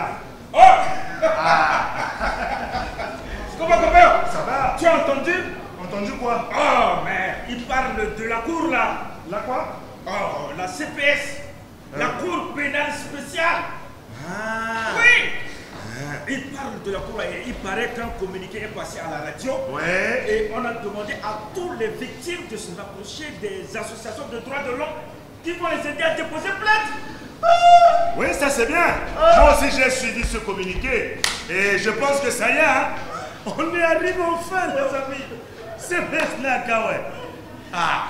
là. Oh. Comment, copain? Ça va? Tu as entendu? Entendu quoi? Oh, mais il parle de la cour là. La quoi? Oh, la CPS. La cour pénale spéciale. Ah. Oui. Il parle de la cour et il paraît qu'un communiqué est passé à la radio. Ouais. Et on a demandé à tous les victimes de se rapprocher des associations de droits de l'homme qui vont les aider à déposer plainte. Oui, ça c'est bien. Moi aussi j'ai suivi ce communiqué. Et je pense que ça y est, hein? On est arrivé enfin, les amis. C'est bien là, ouais. Ah,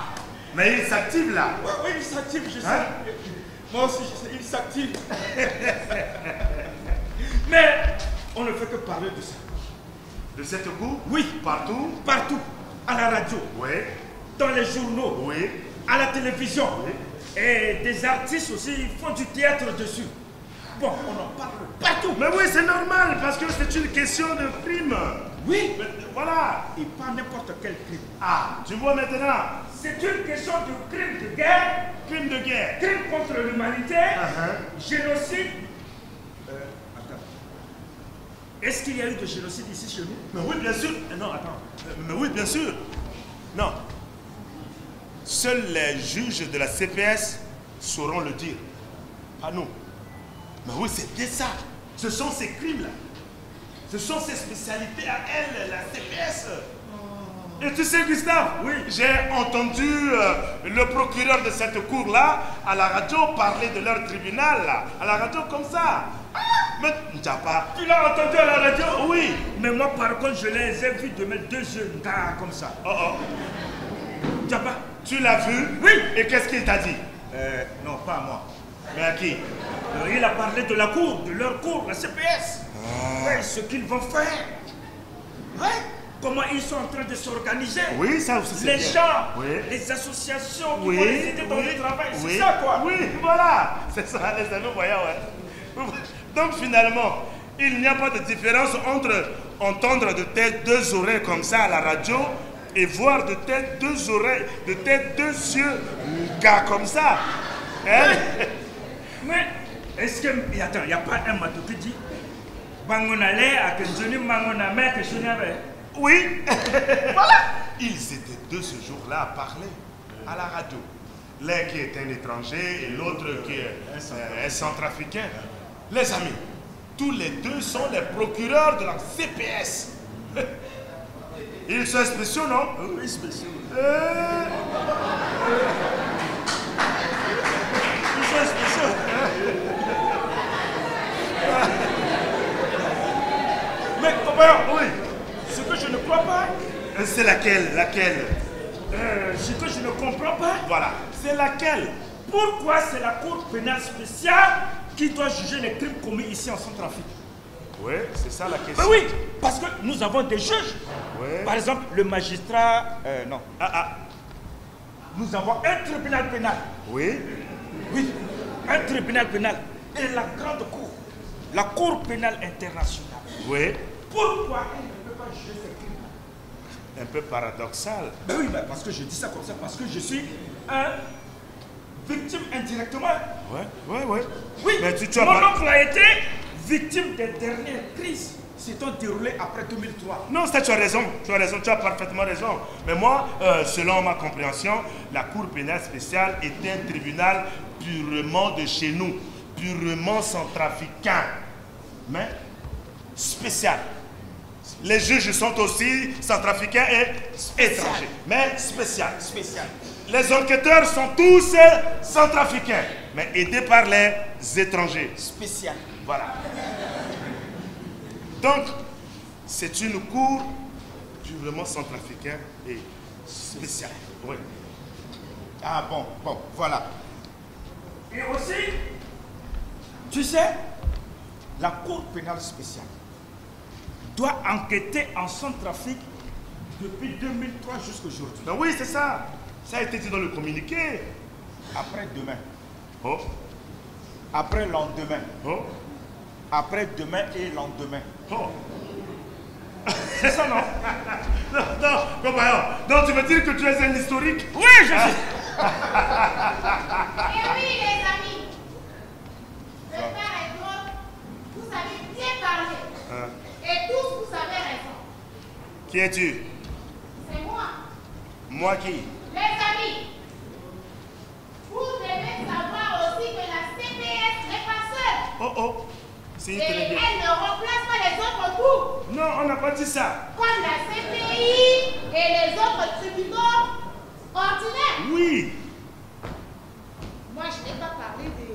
mais il s'active là. Oui, il s'active, je sais. Hein? Moi aussi, je sais, il s'active. Mais on ne fait que parler de ça. De cette cour? Oui. Partout? Partout. À la radio. Oui. Dans les journaux. Oui. À la télévision. Oui. Et des artistes aussi font du théâtre dessus. Bon, on en parle partout. Mais oui, c'est normal, parce que c'est une question de crime. Oui. Mais, voilà. Et pas n'importe quel crime. Ah, tu vois maintenant? C'est une question de crime de guerre, Crime de guerre. crime contre l'humanité, génocide. Attends. Est-ce qu'il y a eu de génocide ici chez nous? Mais oui, bien sûr. Non, attends. Mais oui, bien sûr. Non. Seuls les juges de la CPS sauront le dire. Pas nous. Mais oui, c'est bien ça. Ce sont ces crimes-là. Ce sont ses spécialités à elle, la CPS. Et tu sais, Gustave, oui, j'ai entendu le procureur de cette cour-là à la radio parler de leur tribunal, là, à la radio comme ça. Mais N'Djaba. Tu l'as entendu à la radio? Oui. Mais moi, par contre, je les ai vus de mes deux yeux comme ça. Oh oh. N'Djaba. Tu l'as vu? Oui. Et qu'est-ce qu'il t'a dit? Non, pas à moi. Mais à qui? Il a parlé de la cour, de leur cour, la CPS. Ouais, ce qu'ils vont faire. Ouais. Comment ils sont en train de s'organiser. Oui, ça aussi c'est les bien. gens, Oui. les associations qui Oui, vont les aider dans oui, le travail. oui, C'est ça, quoi. Oui, voilà. C'est ça, les amis voyants, ouais. Donc finalement, il n'y a pas de différence entre entendre de tes deux oreilles comme ça à la radio et voir de tes deux oreilles, de tes deux yeux, gars comme ça. Hein? Mais est-ce que. Et attends, il n'y a pas un matou qui dit Bangonale à Kenjoni Mangoname que je n'avais. Oui. Voilà. Ils étaient deux ce jour-là à parler à la radio. L'un qui est un étranger et l'autre qui est un centrafricain. Les amis, tous les deux sont les procureurs de la CPS. Ils sont spéciaux, non? Oui, spéciaux. Ils sont spéciaux. Mais copain, Oui. ce que je ne crois pas, C'est laquelle? Laquelle? ce que je ne comprends pas, Voilà. C'est laquelle? pourquoi c'est la Cour pénale spéciale qui doit juger les crimes commis ici en Centrafrique? Oui, c'est ça la Mais question. oui, parce que nous avons des juges. Ouais. Par exemple, le magistrat. Non. Ah. Nous avons un tribunal pénal. Oui. Oui, un tribunal pénal. Et la grande cour, la Cour pénale internationale. Oui. Pourquoi elle ne peut pas juger ces crimes? Un peu paradoxal. Ben oui, mais parce que je dis ça comme ça, parce que je suis un victime indirectement. Ouais. Oui, Mais tu as mon pas... oncle a été victime des dernières crises s'étant déroulées après 2003. Non, ça, tu as raison, tu as parfaitement raison. Mais moi, selon ma compréhension, la Cour pénale spéciale est un tribunal purement de chez nous, purement centrafricain, mais spécial. Les juges sont aussi centrafricains et étrangers, mais spécial. Les enquêteurs sont tous centrafricains, mais aidés par les étrangers. Spécial. Voilà. Donc, c'est une cour purement centrafricaine et spéciale. Oui. Ah bon, voilà. Et aussi, tu sais, la Cour pénale spéciale doit enquêter en Centrafrique depuis 2003 jusqu'à aujourd'hui. Ben oui, c'est ça. Ça a été dit dans le communiqué. Après demain, Oh, après lendemain, oh, après demain et lendemain. oh. C'est ça, non? Non, compagnon. Donc tu veux dire que tu es un historique? Oui, je sais. Eh oui, les amis. Le père est drôle. Vous savez Et tous, vous avez raison. Qui es-tu? C'est moi. Moi qui? Les amis, vous devez savoir aussi que la CPS n'est pas seule. Oh oh. C'est une Et télévision. elle ne remplace pas les autres cours, Non, on n'a pas dit ça. comme la CPI et les autres tribunaux ordinaires. Oui. Moi, je n'ai pas parlé de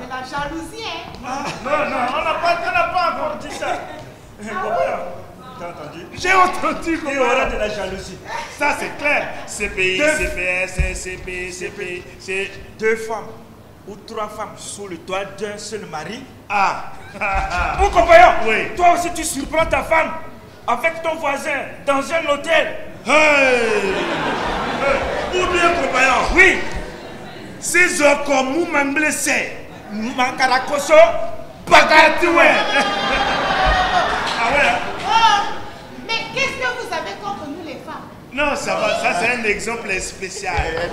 la jalousie, hein. Non, on n'a pas encore dit ça. Compagnon, t'as entendu? J'ai entendu Il y aura de la jalousie. Ça c'est clair. CPI, Deux. CPS, CP, CP, c'est... 2 femmes ou 3 femmes sous le toit d'un seul mari. Ah. Mon compagnon, Oui. toi aussi tu surprends ta femme avec ton voisin dans un hôtel. Hey. Ou bien compagnon. Oui, C'est comme vous m'en blessé. Mankarakoso, Bagatoué. Ah ouais. Oh, mais qu'est-ce que vous avez contre nous, les femmes? Non, ça va. Ça c'est un exemple spécial.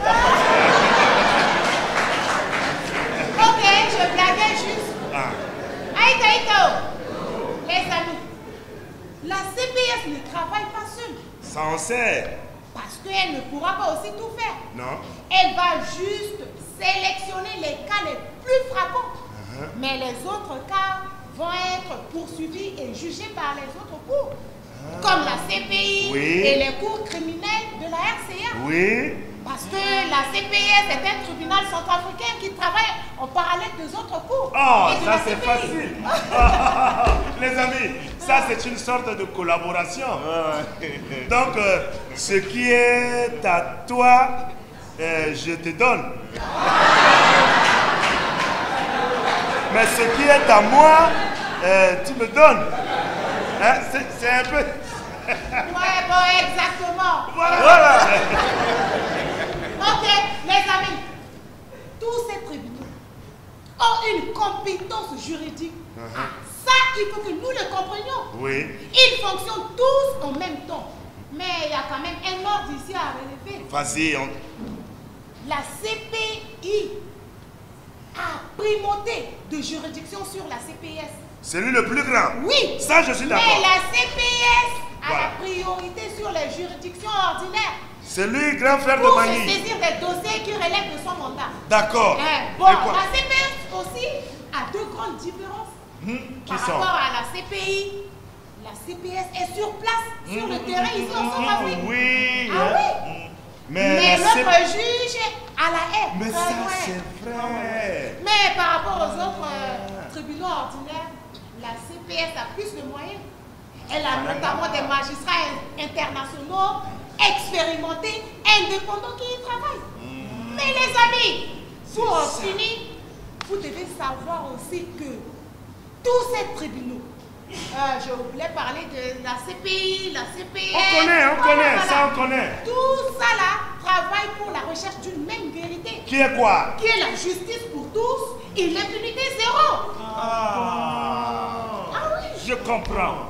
Ok, je blaguais juste. Ah. Aïe, les amis, la CPS ne travaille pas seule Ça on sait. parce qu'elle ne pourra pas aussi tout faire. Non. Elle va juste sélectionner les cas les plus frappants. Mais les autres cas vont être poursuivis et jugés par les autres cours, comme la CPI Oui. et les cours criminels de la RCA. Oui. Parce que la CPS est un tribunal centrafricain qui travaille en parallèle des autres cours. Oh, et de ça la c'est CPI. facile. Les amis, ça c'est une sorte de collaboration. Donc, ce qui est à toi, je te donne. Mais ce qui est à moi, tu me donnes. Hein, c'est un peu... Ouais, bon, exactement. Voilà. Ok, les amis, tous ces tribunaux ont une compétence juridique. Ah, ça, il faut que nous le comprenions. Oui. Ils fonctionnent tous en même temps. Mais il y a quand même un ordre ici à relever. Vas-y, La CPI a primauté de juridiction sur la CPS. c'est lui le plus grand. Oui. Ça, je suis Mais d'accord. la CPS a Voilà. la priorité sur les juridictions ordinaires C'est lui, grand frère de pour se Magny. saisir des dossiers qui relèvent de son mandat. D'accord. Bon, Et quoi? la CPS aussi a deux grandes différences. Qui Par sont? rapport à la CPI, la CPS est sur place, sur le terrain, ici en Centrafrique. Oui. Ah oui. la Mais notre juge à la haie. Mais très ça, loin. c'est vrai. Mais par rapport aux autres tribunaux ordinaires, la CPS a plus de moyens. Elle a notamment des magistrats internationaux, expérimentés, indépendants qui y travaillent. Mais les amis, pour en finir, vous devez savoir aussi que tous ces tribunaux, je voulais parler de la CPI, la CPS. On connaît, voilà. ça on connaît. Tout ça là travaille pour la recherche d'une même vérité, Qui est quoi? qui est la justice pour tous et l'impunité zéro. Ah oui. je comprends.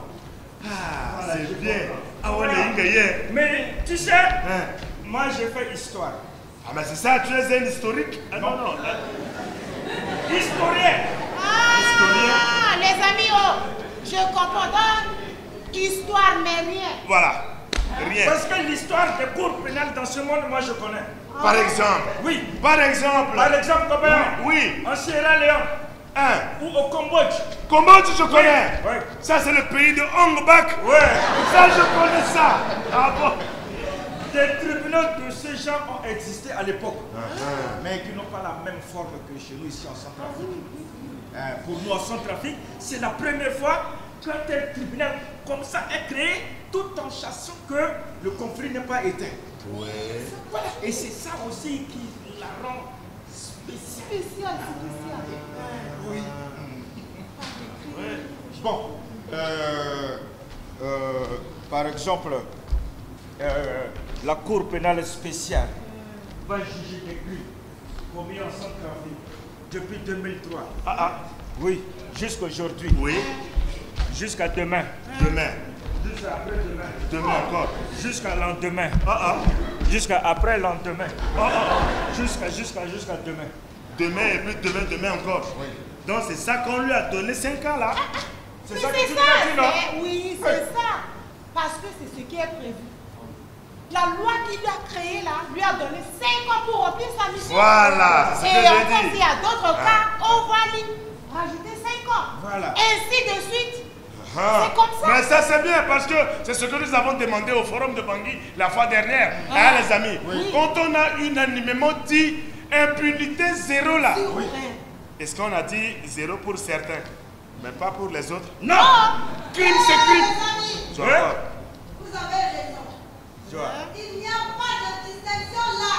Ah, c'est bien. Ah ouais, les Ingaïens. Mais tu sais, Hein? moi j'ai fait histoire. Ah, mais c'est ça, tu es un historique? Ah, non, non. Historien. Ah, les amis, oh, je comprends donc. Histoire, mais rien. Voilà. Rien. Parce que l'histoire des cours pénales dans ce monde, moi je connais. Par exemple. Oui. Par exemple. Par exemple, combien? Oui. En Sierra Leone Hein? ou au Cambodge. Comment tu connais? Oui. Ça, c'est le pays de Hong Bak. Ouais. Ça, je connais ça. Ah bon? Des tribunaux de ce genre ont existé à l'époque, mais qui n'ont pas la même forme que chez nous ici en Centrafrique. Pour nous en Centrafrique, c'est la première fois qu'un tel tribunal comme ça est créé, tout en chassant que le conflit n'est pas éteint. Ouais. Voilà. Et c'est ça aussi qui la rend spéciale. Spécial. Oui. Bon, par exemple, La Cour pénale spéciale va juger des crimes commis en Centrafrique depuis 2003. Ah, ah. Oui, jusqu'à aujourd'hui. Oui. Jusqu'à demain. Demain. Jusqu'à après-demain. Demain encore. Jusqu'à lendemain. Ah, ah. Jusqu'à après-lendemain. Ah, ah, ah. Jusqu'à demain. Demain et puis demain encore. oui. Donc c'est ça qu'on lui a donné 5 ans là. C'est ça que tu lui as dit, non? Oui, c'est ça. Parce que c'est ce qui est prévu. La loi qu'il lui a créée là, lui a donné 5 ans pour remplir sa mission. Voilà, c'est ce que Et j'ai encore, dit. s'il y a d'autres cas, on va lui rajouter 5 ans. Voilà. Ainsi de suite. Ah. C'est comme ça. Mais ça c'est bien parce que c'est ce que nous avons demandé au forum de Bangui la fois dernière. Hein, les amis? Oui. Quand on a unanimement dit impunité 0 là. Oui. Est-ce qu'on a dit 0 pour certains, mais pas pour les autres? Non. Crime c'est crime. Les amis, Tu vois? vous avez raison. Tu vois. Il n'y a pas de distinction là.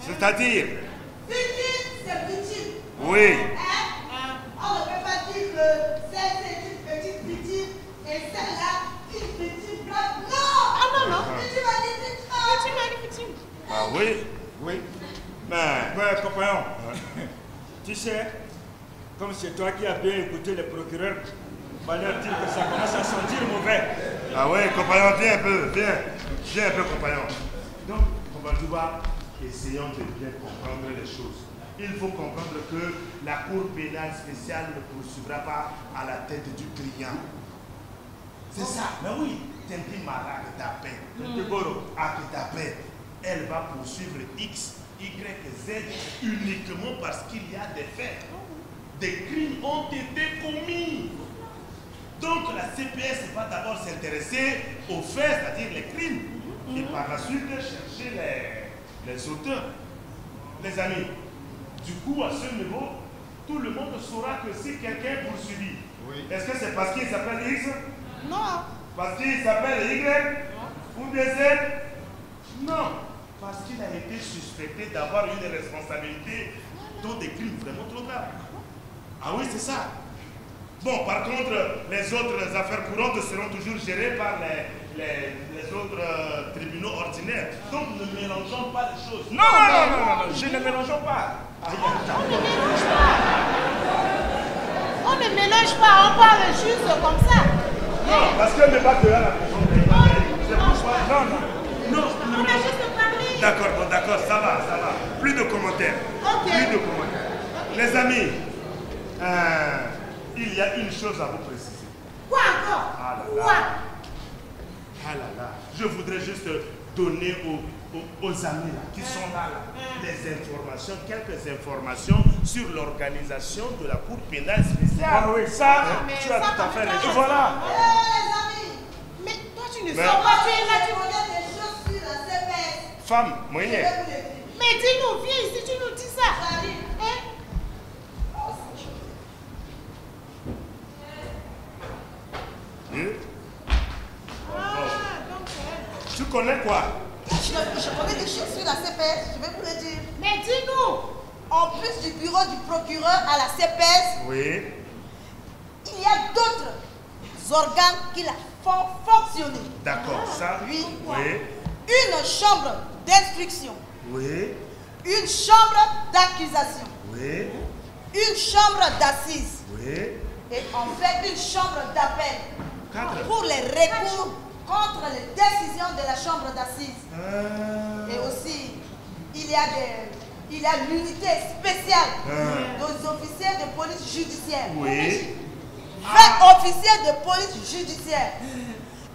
C'est-à-dire? Victime, c'est victime. Oui. Hein? On ne peut pas dire que celle c'est une petite victime et celle-là une victime blanche. Non. Ah non, non. Victime a dit victime. Victime, elle est victime. Ah oui. Oui. Mais Ouais, compagnon. Tu sais, comme c'est toi qui as bien écouté le procureur, il va leur dire que ça commence à sentir mauvais. ah ouais, compagnon, viens un peu, viens un peu, compagnon. Donc, Kombadouba, essayons de bien comprendre les choses. Il faut comprendre que la Cour pénale spéciale ne poursuivra pas à la tête du client. C'est ça. Mais oui, Tempi Mara que t'appelle, Tenteboro a que t'appelle, elle va poursuivre X, Y, Z uniquement parce qu'il y a des faits. Des crimes ont été commis. Donc la CPS va d'abord s'intéresser aux faits, c'est-à-dire les crimes, et par la suite chercher les auteurs. Les amis, du coup à ce niveau, tout le monde saura que si quelqu'un est poursuivi, est-ce que c'est parce qu'il s'appelle X? Non. Parce qu'il s'appelle Y? Ou des Z? Non, parce qu'il a été suspecté d'avoir une responsabilité dans des crimes vraiment trop graves. Ah oui, c'est ça. Bon, par contre, les autres affaires courantes seront toujours gérées par les autres tribunaux ordinaires. Donc, ne mélangeons pas les choses. Non, je ne mélange pas. On ne mélange pas. On ne mélange pas, on parle juste comme ça. Non, parce que ne pas que là, la personne n'est pas. C'est pourquoi. Non. On a juste parlé. D'accord, bon, d'accord, ça va. Plus de commentaires. Ok. Plus de commentaires. Les amis, il y a une chose à vous préciser. Quoi encore? Ah là là. Quoi? Ah là là. Je voudrais juste donner aux amis là, qui sont là, des informations, quelques informations sur l'organisation de la Cour pénale spéciale. Ah oui, ça, mais tu as ça, tout à fait ça, raison. ça, Voilà. Les amis, Mais toi, tu ne Mais- sors pas, tu es là, je tu... connais des choses sur la CPS. Femme, Je moyen. vais vous le dire. Mais dis-nous, viens ici, tu nous dis ça. J'arrive. Hein? Donc, Tu connais quoi? Je connais des choses sur la CPS, je vais vous le dire. mais dis-nous. En plus du bureau du procureur à la CPS, Oui. il y a d'autres organes qui la font fonctionner. D'accord, ça. Oui. Oui. Une chambre d'instruction, Oui. une chambre d'accusation, Oui. une chambre d'assises Oui. et en fait une chambre d'appel 4. pour les recours contre les décisions de la chambre d'assises. Et aussi, il y a l'unité spéciale des officiers de police judiciaire. Oui. 20 officiers de police judiciaire.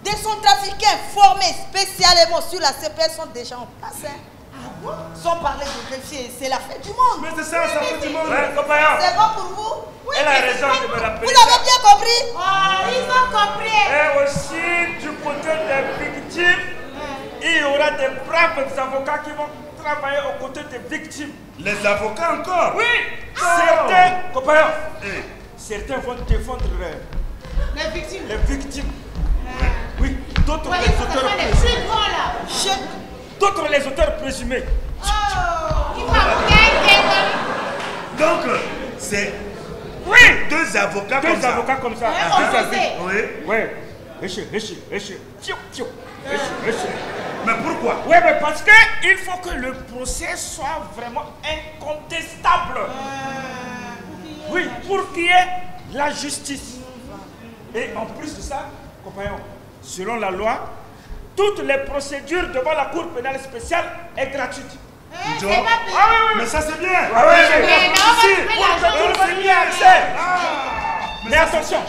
Des centrafricains formés spécialement sur la CPS sont déjà en place. Hein. Sans parler de greffiers, c'est la fête du monde. Mais c'est ça fait du monde. Ouais, compagnon, C'est bon pour vous? elle a raison de me Vous rappeler. avez bien compris? Oh, ils ont compris. Et aussi, du côté des victimes, il y aura des braves avocats qui vont travailler aux côtés des victimes. Les avocats encore? Oui, certains, compagnons, Eh, certains vont défendre Les victimes. les victimes. Oui, d'autres Ouais, les il faut auteurs que les présumés. plus grands là. D'autres les auteurs présumés. Oh, il va bien. donc, c'est Oui, deux avocats deux comme ça. avocats comme ça. Ouais, Ah, on ça, le sait. Oui. ouais. Tiou, tiou. Mais pourquoi? Oui, mais parce que il faut que le procès soit vraiment incontestable. Oui, pour qu'il y ait la justice. Et en plus de ça, compagnons, selon la loi, toutes les procédures devant la Cour pénale spéciale est gratuite. C'est pas pire. Mais ça c'est bien. Ah oui, Mais non, on va trouver l'argent. c'est bien, c'est. Mais attention,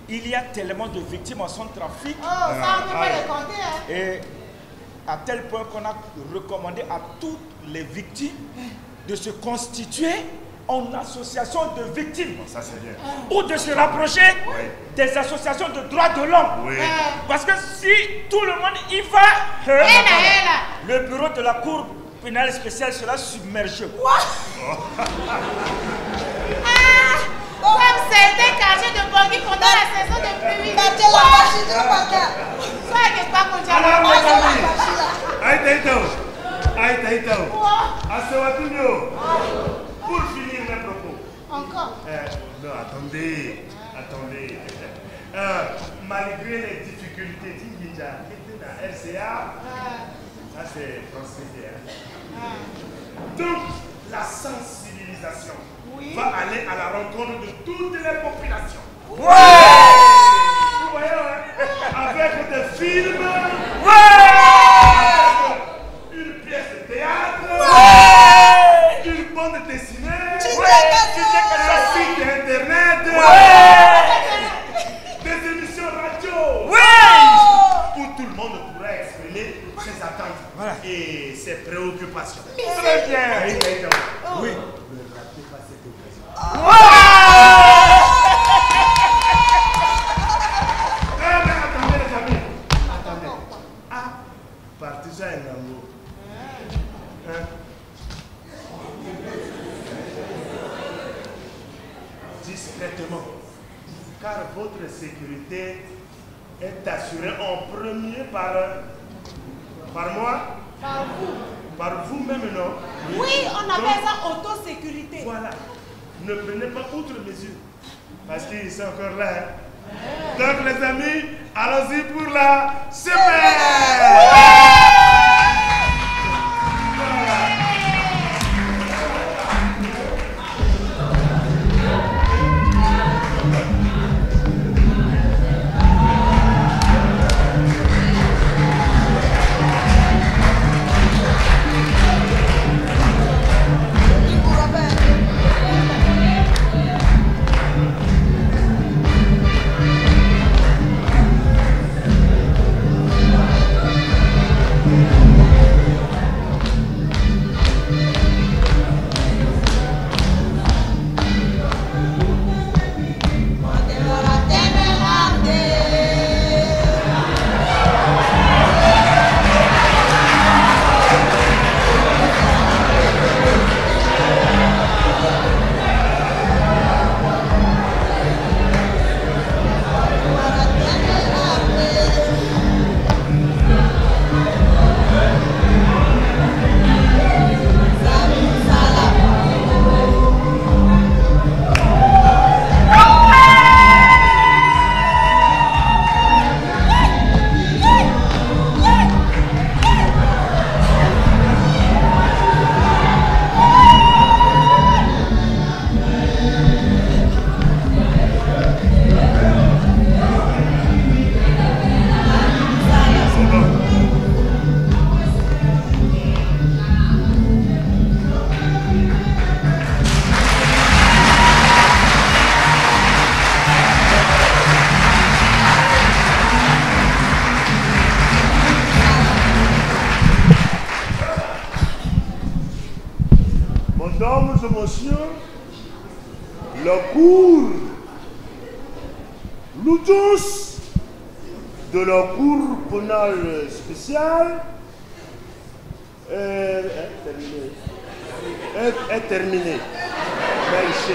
il y a tellement de victimes en Centrafrique Oh, ça, on ne peut pas les compter. Hein. et à tel point qu'on a recommandé à toutes les victimes de se constituer en association de victimes. Ça c'est bien. Ou de se rapprocher des associations de droits de l'homme. Oui. Parce que si tout le monde y va, le bureau de la Cour pénale spéciale sera submergé. Comme certains quartiers de Bangui pendant la saison de pluie. Soit que pas qu'on Alors, mes dirait. amis, Aïtaïto, Asewatuno, pour finir mes propos. Encore. Non, attendez. Malgré les difficultés d'Indija, qui était dans RCA, ça c'est français. Donc, la sensibilisation va aller à la rencontre de toutes les populations. Vous voyez, avec des films, une pièce de théâtre, une bande dessinée, un site internet, des émissions radio, où tout le monde pourra exprimer ses attentes et ses préoccupations. Très bien. Oui. Attendez les amis. Attendez. Partisan et Nango. Discrètement. Car votre sécurité est assurée en premier par moi. Par vous. Par vous-même, non? Oui, on appelle ça autosécurité. Voilà. Ne prenez pas outre mesure. Parce qu'ils sont encore là. Donc les amis, allons-y pour la CPS. Mesdames et messieurs, la cour, l'audience de la cour pénale spéciale est terminée. Merci.